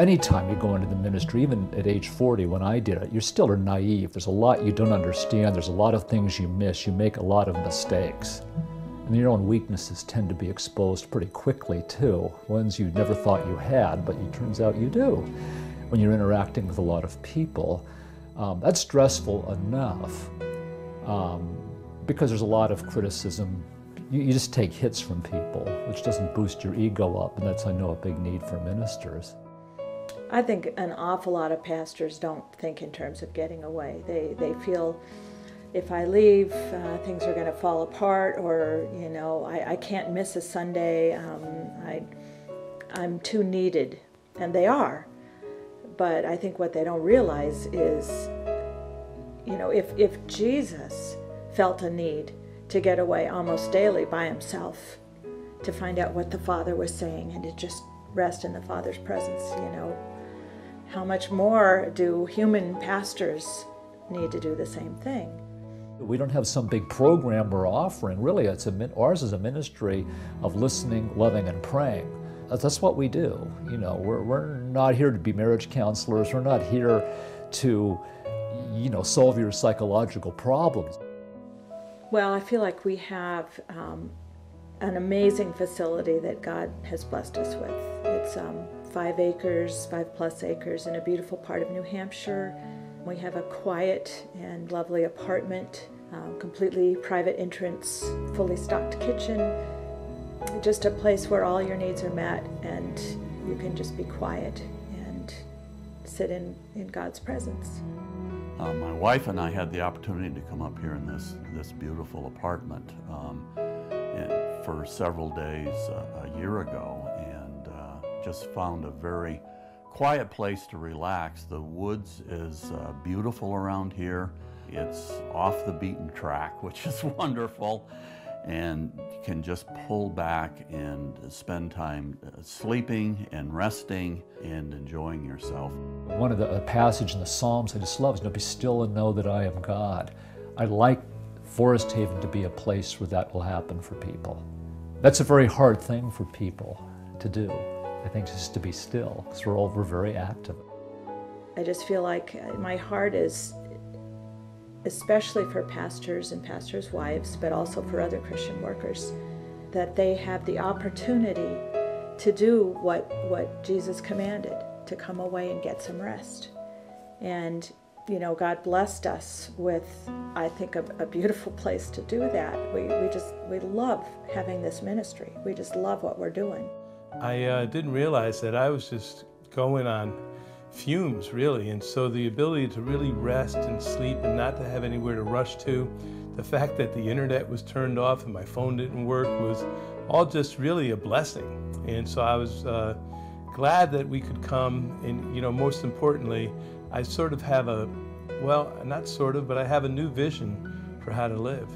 Anytime you go into the ministry, even at age 40 when I did it, you still are naive. There's a lot you don't understand. There's a lot of things you miss. You make a lot of mistakes. And your own weaknesses tend to be exposed pretty quickly too. Ones you never thought you had, but it turns out you do when you're interacting with a lot of people. That's stressful enough because there's a lot of criticism. You just take hits from people, which doesn't boost your ego up, and that's, I know, a big need for ministers. I think an awful lot of pastors don't think in terms of getting away. They feel if I leave, things are going to fall apart, or, you know, I can't miss a Sunday. I'm too needed, and they are. But I think what they don't realize is, you know, if Jesus felt a need to get away almost daily by himself, to find out what the Father was saying and to just rest in the Father's presence, you know, how much more do human pastors need to do the same thing? We don't have some big program we're offering. Really, ours is a ministry of listening, loving, and praying. That's what we do. You know, we're not here to be marriage counselors. We're not here to, you know, solve your psychological problems. Well, I feel like we have an amazing facility that God has blessed us with. It's 5 acres, 5+ acres in a beautiful part of New Hampshire. We have a quiet and lovely apartment, completely private entrance, fully stocked kitchen, just a place where all your needs are met and you can just be quiet and sit in God's presence. My wife and I had the opportunity to come up here in this beautiful apartment for several days a year ago, and just found a very quiet place to relax. The woods is beautiful around here. It's off the beaten track, which is wonderful, and you can just pull back and spend time sleeping and resting and enjoying yourself. One of the passage in the Psalms I just love is, "Be still and know that I am God." I like Forest Haven to be a place where that will happen for people. That's a very hard thing for people to do, I think, just to be still, because we're very active. I just feel like my heart is, especially for pastors and pastors' wives, but also for other Christian workers, that they have the opportunity to do what Jesus commanded, to come away and get some rest. And, you know, God blessed us with, I think, a beautiful place to do that. We love having this ministry. We just love what we're doing. I didn't realize that I was just going on fumes, really, and so the ability to really rest and sleep and not to have anywhere to rush to, the fact that the internet was turned off and my phone didn't work, was all just really a blessing. And so I was glad that we could come, and, you know, most importantly, I sort of have I have a new vision for how to live.